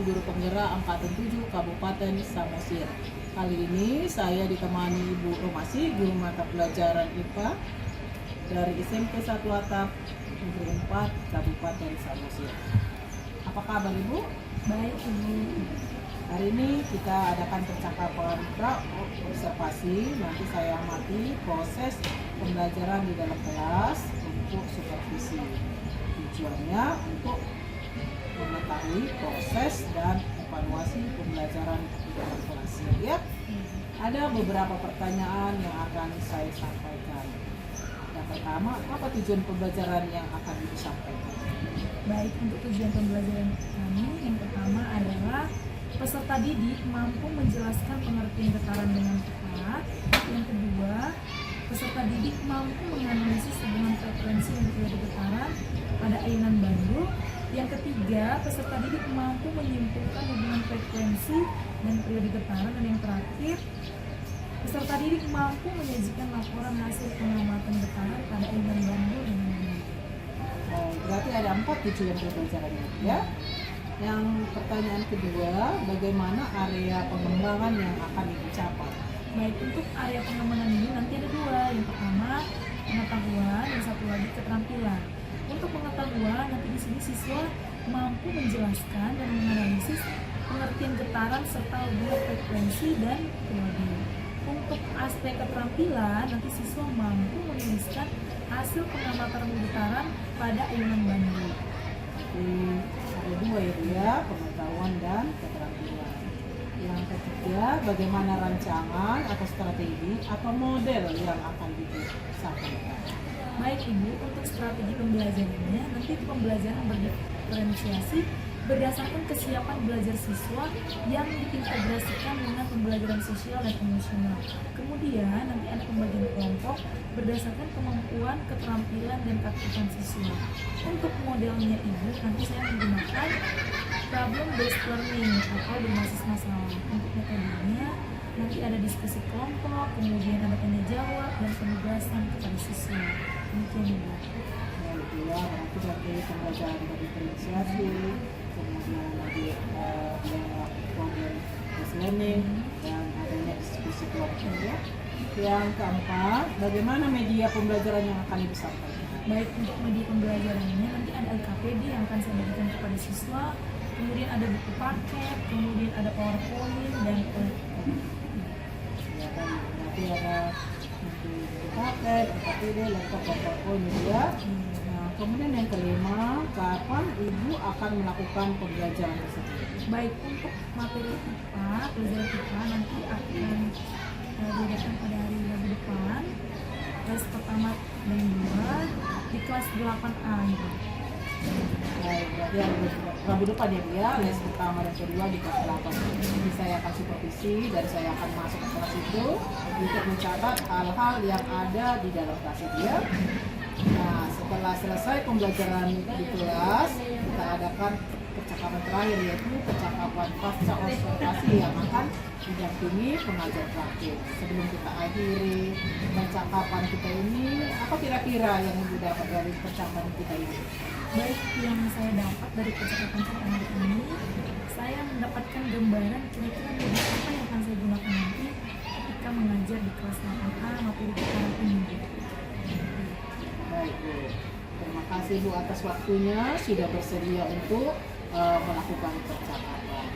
Guru Penggerak Angkatan 7 Kabupaten Samosir. Kali ini saya ditemani Ibu Romasi, Guru Mata Pelajaran IPA dari SMP 1 Atap Negeri 4 Kabupaten Samosir. Apa kabar Ibu? Baik Ibu. Hari ini kita adakan percakapan observasi. Nanti saya amati proses pembelajaran di dalam kelas untuk supervisi. Tujuannya untuk mengetahui proses dan evaluasi pembelajaran di dalam kelas. Ya, ada beberapa pertanyaan yang akan saya sampaikan. Yang pertama, apa tujuan pembelajaran yang akan disampaikan? Baik, untuk tujuan pembelajaran kami yang pertama adalah peserta didik mampu menjelaskan pengertian getaran dengan tepat. Yang kedua, peserta didik mampu menganalisis hubungan frekuensi dan periode getaran pada ayunan bandul. Yang ketiga, peserta didik mampu menyimpulkan hubungan frekuensi dan periode getaran. Dan yang terakhir, peserta didik mampu menyajikan laporan hasil pengamatan getaran pada ayunan bandul dengan baik. Berarti ada 4 tujuan pembelajarannya, ya. Yang pertanyaan kedua, bagaimana area pengembangan yang akan dicapai? Baik, untuk area pengembangan ini nanti ada 2. Yang pertama pengetahuan, yang satu lagi keterampilan. Untuk pengetahuan, nanti di sini siswa mampu menjelaskan dan menganalisis pengertian getaran serta hubungan frekuensi dan periode. Untuk aspek keterampilan, nanti siswa mampu menuliskan hasil pengamatan getaran pada ayunan bandul. Ada 2 ya, pengetahuan dan keterampilan. Yang ketiga, bagaimana rancangan atau strategi atau model yang akan disampaikan? Baik Ibu, untuk strategi pembelajarannya, nanti pembelajaran berdiferensiasi berdasarkan kesiapan belajar siswa yang diintegrasikan dengan pembelajaran sosial dan emosional. Kemudian nanti ada pembagian kelompok berdasarkan kemampuan, keterampilan, dan keaktifan siswa. Untuk modelnya Ibu, nanti saya menggunakan problem based learning atau berbasis masalah. Untuk metodenya, nanti ada diskusi kelompok, kemudian ada tanya jawab, dan penugasan kepada siswa. Demikian Ibu. Ya, berarti dari pembelajaran diferensiasi, kemudian ada problem based learning, dan adanya diskusi kelompok ya. Yang keempat, bagaimana media pembelajaran yang akan disampaikan? Baik, untuk media pembelajarannya nanti ada LKPD yang akan saya bagikan kepada siswa, kemudian ada buku paket, kemudian ada PowerPoint dan Ya kan, berarti ada buku paket, LKPD, laptop, dan PowerPoint ya. Kemudian yang kelima, kapan Ibu akan melakukan pembelajaran tersebut? baik, untuk materi IPA, pelajaran IPA nanti akan diadakan pada hari Rabu depan, kelas pertama dan 2 di kelas 8A gitu. Baik, berarti Rabu depan ya, les pertama dan kedua di kelas 8. Jadi saya akan supervisi dan saya akan masuk ke kelas itu untuk mencatat hal-hal yang ada di dalam kelas itu ya. Nah, setelah selesai pembelajaran di kelas, kita adakan percakapan terakhir, yaitu percakapan pasca observasi yang akan didampingi pengajar praktik. Sebelum kita akhiri percakapan kita ini, apa kira-kira yang Ibu dapat dari percakapan kita ini? Baik, yang saya dapat dari percakapan kita hari ini, saya mendapatkan gambaran kira-kira media apa yang akan saya gunakan nanti ketika mengajar di kelas 8A materi getaran ini. Baik Bu, terima kasih Bu atas waktunya sudah bersedia untuk melakukan percakapan.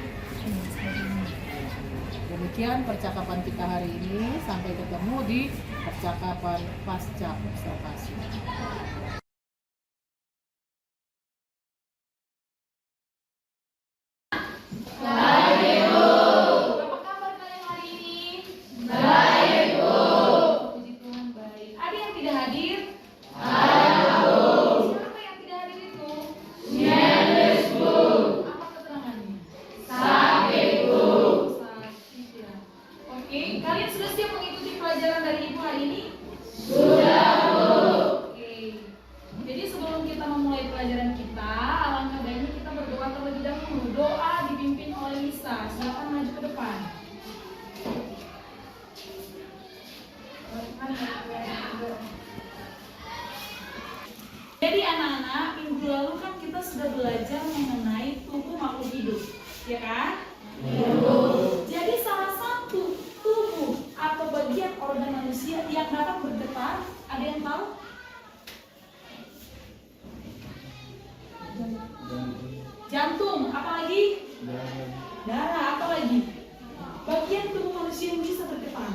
Demikian percakapan kita hari ini, sampai ketemu di percakapan pasca observasi. Kalian sudah siap mengikuti pelajaran dari Ibu hari ini? Sudah, Bu. Oke. Jadi sebelum kita memulai pelajaran kita, alangkah baiknya kita berdoa terlebih dahulu. Doa dipimpin oleh Lisa. Silakan maju ke depan. Jadi anak-anak, minggu lalu kan kita sudah belajar mengenai tubuh makhluk hidup. ya kan? Jadi salah satu tubuh atau bagian organ manusia yang dapat bergetar, ada yang tahu? Jantung, apa lagi? Darah, apa lagi? Bagian tubuh manusia yang bisa bergetar.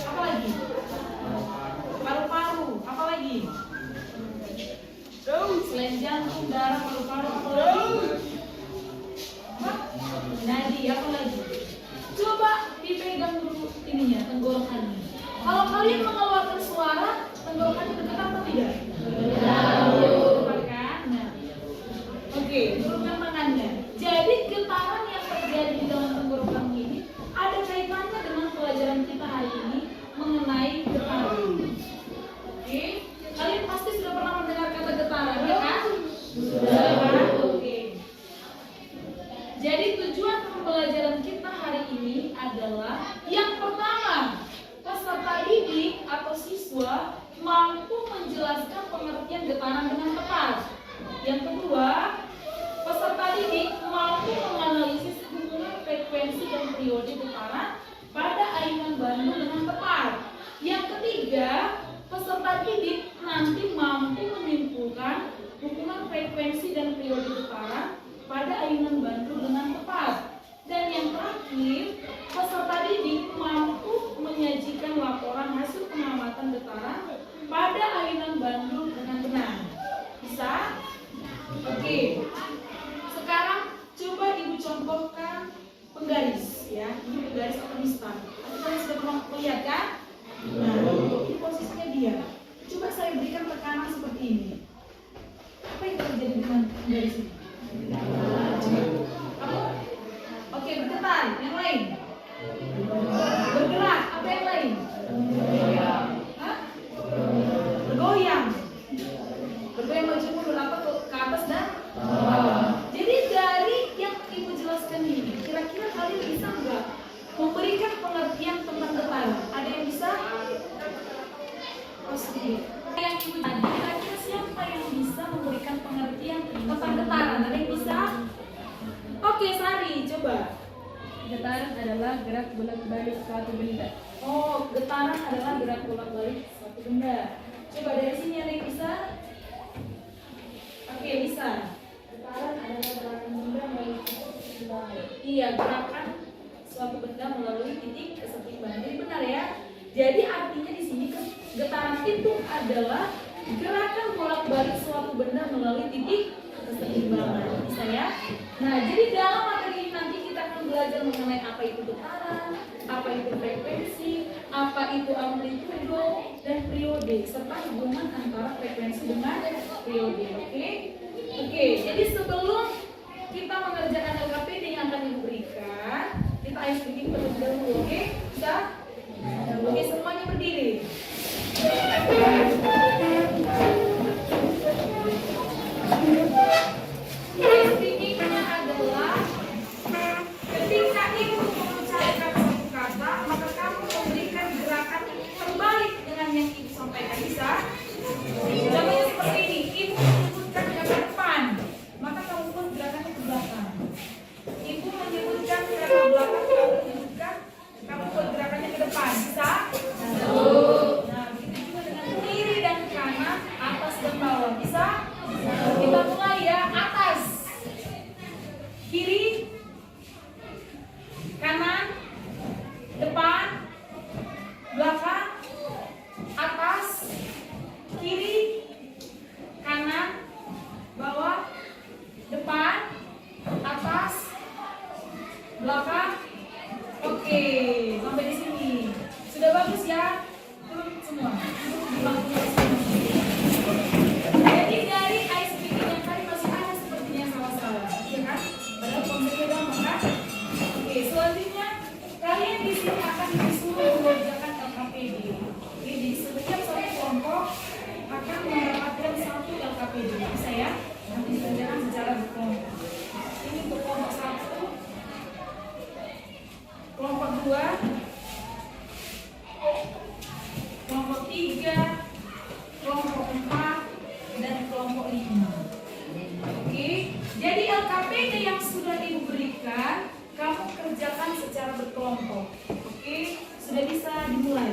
Apa lagi? Paru-paru, apa lagi? Selain jantung, darah, paru-paru, apa lagi? Nadi, apa lagi? Coba dipegang dulu ininya, tenggorokannya. Kalau kalian mengeluarkan suara, tenggorokannya bergetar atau tidak? Bergetar kan? Nah. Oke, turunkan tangannya. Jadi getaran yang terjadi di dalam tenggorokan ini ada kaitannya dengan pelajaran kita hari ini mengenai getaran. Oke, kalian pasti sudah pernah mendengar kata getaran, ya kan? Sudah kan? Oke. Jadi tujuan pembelajaran kita hari ini adalah yang pertama, peserta didik atau siswa mampu menjelaskan pengertian getaran dengan tepat. Yang kedua, peserta didik mampu menganalisis hubungan frekuensi dan periode getaran pada ayunan bandu dengan tepat. Yang ketiga, peserta didik nanti mampu menyimpulkan hubungan frekuensi dan periode getaran pada ayunan bandu dengan tepat. Dan yang terakhir, peserta didik mampu menyajikan laporan hasil pengamatan getaran pada ayunan bandu dengan benar. Bisa? Oke. Sekarang coba ibu contohkan penggaris, ya. Ini penggaris atau mistar. Kalian sudah pernah melihat kan? Nah, ini posisinya dia. Coba saya berikan tekanan seperti ini. Apa yang terjadi dengan penggaris ini? Kamu? Oke, bergetar. Yang lain? Bergerak. Apa yang lain? Hah? Bergoyang. Bergoyang maju mundur apa tuh? Ke atas dan bawah. Jadi dari yang ibu jelaskan ini, kira-kira kalian bisa nggak memberikan pengertian tentang getaran? Ada yang bisa? Pasti. Yang ibu tadi, kira-kira siapa yang bisa memberikan pengertian tentang getaran? Ada yang bisa? Oke, Sari, coba. Getaran adalah gerak bolak-balik suatu benda. Oh, getaran adalah gerak bolak-balik suatu benda. Coba dari sini ada yang bisa? Oke, bisa. Getaran adalah gerakan benda melalui titik. Iya, gerakan suatu benda melalui titik kesetimbangan. Jadi benar ya. Jadi artinya di sini getaran itu adalah gerakan bolak-balik suatu benda melalui titik kesetimbangan. Bisa ya? Nah, jadi dalam materi ini nanti kita akan belajar mengenai apa itu getaran, apa itu frekuensi, apa itu amplitudo dan periode, serta hubungan antara frekuensi dengan periode. Oke, jadi sebelum kita mengerjakan LKPD yang akan Ibu berikan, kita ice breaking terlebih dahulu, oke? Bisa? Oke, semuanya berdiri. Ice breakingnya adalah ketika Ibu mengucapkan satu kata, maka kamu memberikan gerakan terbalik dengan yang Ibu sampaikan. Bisa? Contohnya seperti ini, Ibu menyebutkan yang ke depan, maka kamu pun gerakannya ke belakang. Ibu menyebutkan yang ke belakang, kamu pun gerakannya ke depan. Bisa? Nah, begitu juga dengan kiri dan kanan, atas dan bawah. Bisa? Kita mulai ya, atas, kiri, kanan, depan, belakang, atas, kiri, kanan, bawah, depan, atas, belakang. Oke, sampai di sini sudah bagus ya. Turun semua. Duduk di bangku masing-masing. Jadi dari ice breaking yang tadi masih ada sepertinya salah-salah, ya kan? Padahal konsepnya gampang kan? Oke, selanjutnya kalian di sini akan disuruh mengerjakan LKPD. Oke, di setiap satu kelompok akan mendapatkan satu LKPD. Bisa ya? Nanti dikerjakan secara berkelompok. Ini untuk kelompok 1, kelompok 2, kelompok 3, kelompok 4, dan kelompok 5. Oke, jadi LKPD yang sudah Ibu berikan, kamu kerjakan secara berkelompok. Oke, sudah bisa dimulai.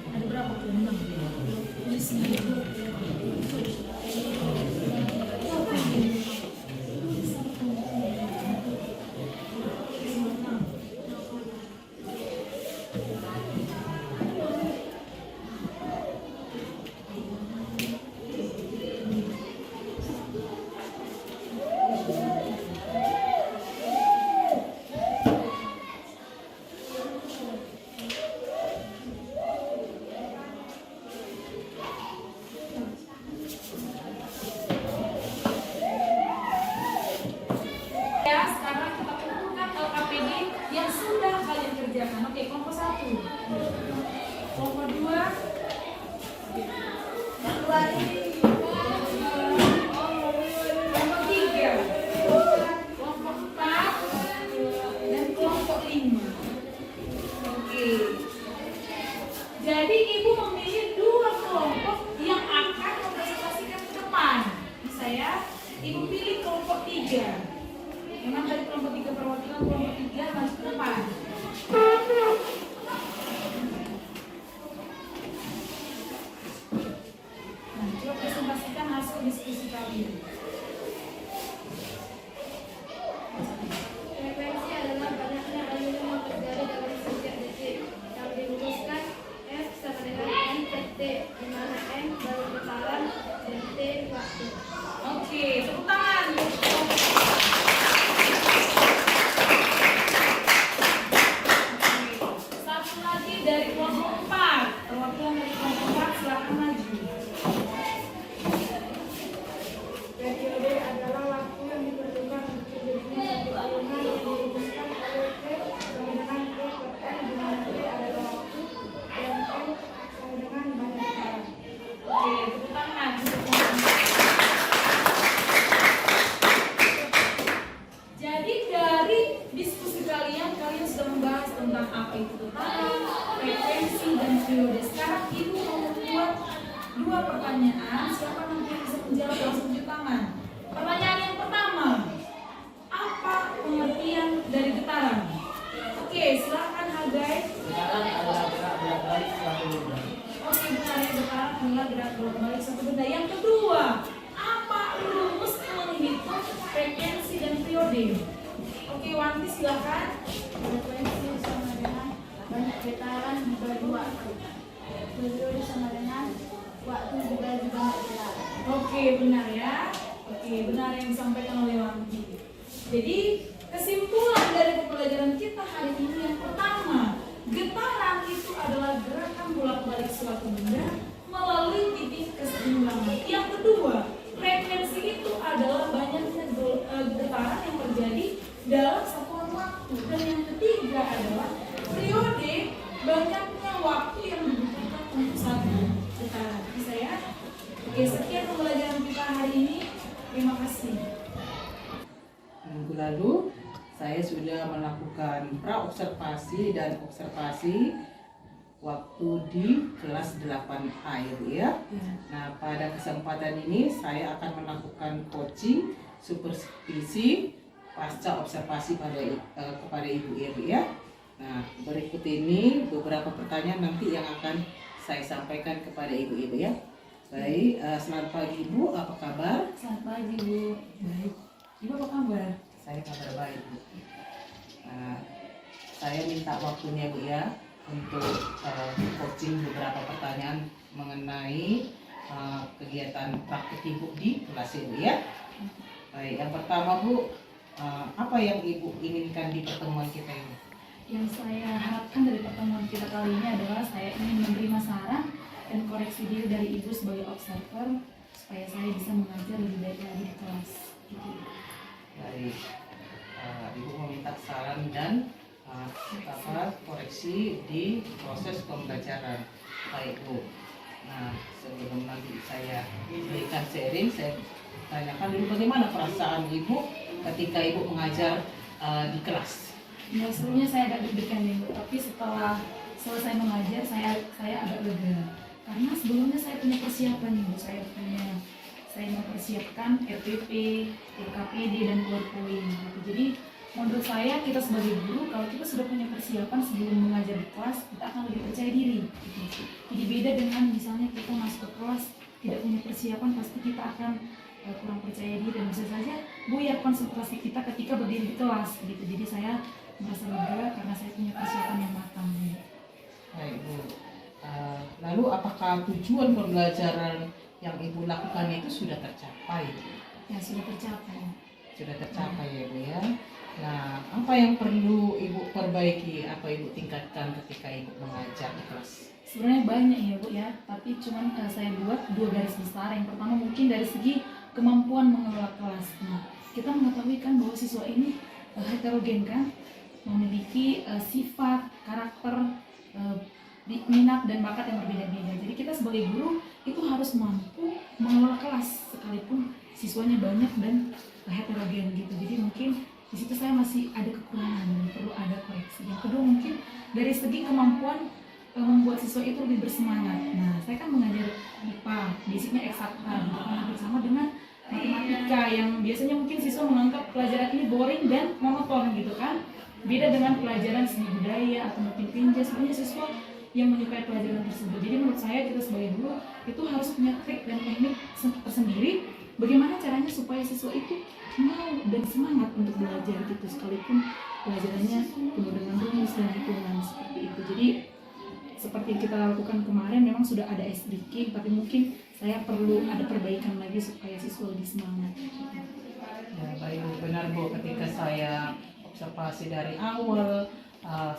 Ada berapa tuh? 6. Tulis sendiri. Ya, sekarang kita kumpulkan LKPD yang sudah kalian kerjakan. Oke, kelompok 1. Kelompok 2. Kelompok 3. Kelompok 4. Dan kelompok 5. Oke. Jadi Ibu memilih 2 kelompok yang akan mempresentasikan ke depan. Bisa ya? Ibu pilih kelompok 3. Memang dari kelompok 3 perwakilan kelompok 3 maju ke depan. Nah, coba presentasikan hasil diskusi kalian. Frekuensi adalah banyaknya aliran yang terjadi dalam setiap detik. Yang dirumuskan F sama dengan N per T, di mana N baru getaran dan T waktu. Oke, tepuk tangan. Satu lagi dari kelompok 4. Perwakilan dari kelompok 4 silakan maju. Periode adalah waktu yang diperlukan untuk terjadinya satu alunan yang dirumuskan oleh T sama dengan T per N, di mana T adalah waktu dan N sama dengan banyak getaran. Oke, tepuk tangan untuk kelompok 4. Jadi dari diskusi kalian sudah membahas tentang apa itu getaran, frekuensi, dan periode. Sekarang Ibu mau membuat 2 pertanyaan. Siapa nanti yang bisa menjawab langsung tunjuk tangan. Pertanyaan yang pertama, apa pengertian dari getaran? Oke, silakan Hagai. Getaran adalah gerak bolak-balik suatu benda. Oke, benar ya, getaran adalah gerak bolak-balik suatu benda. Yang kedua, apa rumus menghitung frekuensi dan periode? Oke, Wanti silakan. Frekuensi sama dengan banyak getaran dibagi waktu. Periode sama dengan waktu dibagi banyak getaran. Oke, benar ya. Oke, benar yang disampaikan oleh Wanti. Jadi, kesimpulan dari pembelajaran kita hari ini yang pertama, getaran itu adalah gerakan bolak-balik suatu benda melalui titik keseimbangan. Yang kedua, frekuensi itu adalah banyaknya getaran yang terjadi dalam satuan waktu. Dan yang ketiga adalah periode, banyaknya waktu yang dibutuhkan untuk satu getaran. Bisa ya? Oke, sekian pembelajaran kita hari ini. Terima kasih. Minggu lalu saya sudah melakukan praobservasi dan observasi waktu di kelas 8A ya. Nah, pada kesempatan ini saya akan melakukan coaching supervisi pasca observasi kepada Ibu Iri ya. Nah, berikut ini beberapa pertanyaan nanti yang akan saya sampaikan kepada Ibu Iri ya. Baik, selamat pagi Ibu, apa kabar? Selamat pagi, Bu. Baik. Ibu apa kabar? Saya kabar baik Bu. Saya minta waktunya Bu ya untuk coaching beberapa pertanyaan mengenai kegiatan praktik Ibu di kelas Ibu ya. Baik, yang pertama Bu, apa yang Ibu inginkan di pertemuan kita ini? Yang saya harapkan dari pertemuan kita kali ini adalah saya ingin menerima saran dan koreksi diri dari Ibu sebagai observer supaya saya bisa mengajar lebih baik lagi di kelas. Gitu. dari Ibu meminta saran dan koreksi di proses pembelajaran. Baik Bu. Nah, sebelum nanti saya berikan sharing, saya tanyakan dulu bagaimana perasaan Ibu ketika Ibu mengajar di kelas. Ya, sebelumnya saya agak deg-degan nih, Bu, tapi setelah selesai mengajar saya agak lega. Karena sebelumnya saya punya persiapan nih, Bu. Saya mempersiapkan RPP, LKPD dan PowerPoint gitu. Jadi menurut saya kita sebagai guru kalau kita sudah punya persiapan sebelum mengajar di kelas, kita akan lebih percaya diri gitu. Jadi beda dengan misalnya kita masuk ke kelas tidak punya persiapan, pasti kita akan kurang percaya diri dan bisa saja buyar konsentrasi kita ketika berdiri di kelas gitu. Jadi saya merasa lega karena saya punya persiapan yang matang. Baik Bu. Lalu apakah tujuan pembelajaran yang Ibu lakukan itu sudah tercapai? Ya, sudah tercapai. Sudah tercapai ya Bu ya. Nah, apa yang perlu Ibu perbaiki, apa Ibu tingkatkan ketika Ibu mengajar di kelas? Sebenarnya banyak ya Bu ya, tapi cuman saya buat 2 garis besar. Yang pertama mungkin dari segi kemampuan mengelola kelas. Nah, kita mengetahui kan bahwa siswa ini heterogen kan, memiliki sifat, karakter, minat dan bakat yang berbeda-beda. Jadi kita sebagai guru itu harus mampu mengelola kelas sekalipun siswanya banyak dan heterogen gitu. Jadi mungkin di situ saya masih ada kekurangan dan perlu ada koreksi. Yang kedua mungkin dari segi kemampuan membuat siswa itu lebih bersemangat. Nah, saya kan mengajar IPA, basicnya eksakta, gitu kan, hampir sama dengan matematika yang biasanya mungkin siswa menganggap pelajaran ini boring dan monoton gitu kan. Beda dengan pelajaran seni budaya atau mungkin pinja, sebenarnya siswa yang menyukai pelajaran tersebut. Jadi menurut saya kita sebagai guru itu harus punya trik dan teknik tersendiri bagaimana caranya supaya siswa itu mau dan semangat untuk belajar gitu, sekalipun pelajarannya penuh dengan rumus dan hitungan seperti itu. Jadi seperti yang kita lakukan kemarin memang sudah ada ice breaking, tapi mungkin saya perlu ada perbaikan lagi supaya siswa lebih semangat. Ya, baik Bu, benar Bu, ketika saya observasi dari awal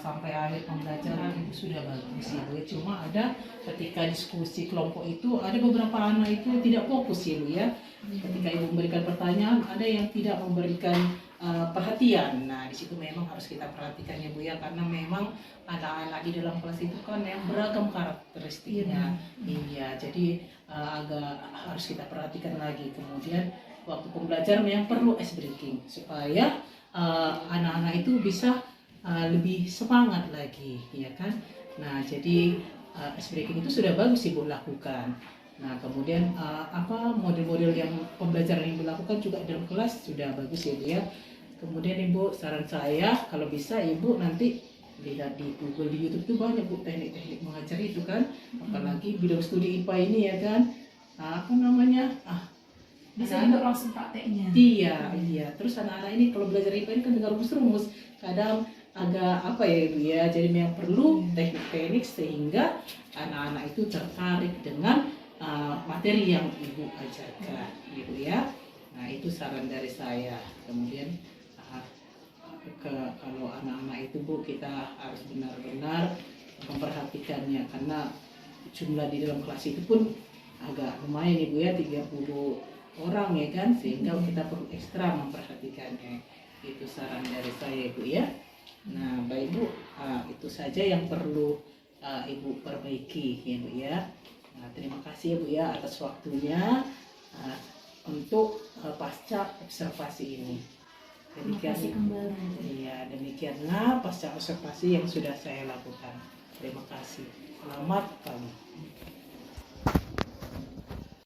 sampai akhir pembelajaran itu sudah bagus ya Bu. Cuma ada ketika diskusi kelompok itu ada beberapa anak itu tidak fokus ya Bu ya. Ketika Ibu memberikan pertanyaan, ada yang tidak memberikan perhatian. Nah, di situ memang harus kita perhatikan ya Bu ya, karena memang anak-anak di dalam kelas itu kan yang beragam karakteristiknya. Iya, jadi agak harus kita perhatikan lagi. Kemudian waktu pembelajaran yang perlu ice breaking supaya anak-anak itu bisa lebih semangat lagi, ya kan? Nah, jadi ice breaking itu sudah bagus Ibu lakukan. Nah, kemudian apa model-model yang pembelajaran yang Ibu lakukan juga dalam kelas sudah bagus ya Bu ya. Kemudian Ibu, saran saya kalau bisa Ibu nanti lihat di Google, di YouTube itu banyak Bu teknik-teknik mengajar itu kan. Apalagi bidang studi IPA ini ya kan. Apa namanya? Bisa juga langsung prakteknya. Iya. Terus anak-anak ini kalau belajar IPA ini kan dengan rumus-rumus, kadang agak apa ya Ibu ya. Jadi memang perlu teknik-teknik sehingga anak-anak itu tertarik dengan materi yang Ibu ajarkan, Ibu ya. Nah, itu saran dari saya. Kemudian kalau anak-anak itu Bu, kita harus benar-benar memperhatikannya karena jumlah di dalam kelas itu pun agak lumayan Ibu ya, 30 orang ya kan, sehingga kita perlu ekstra memperhatikannya. Itu saran dari saya Ibu ya. Nah, baik Bu, itu saja yang perlu Ibu perbaiki ya Bu ya. Nah, terima kasih ya Bu ya atas waktunya untuk pasca observasi ini. Terima kasih kembali. Iya, demikianlah pasca observasi yang sudah saya lakukan. Terima kasih. Selamat pagi.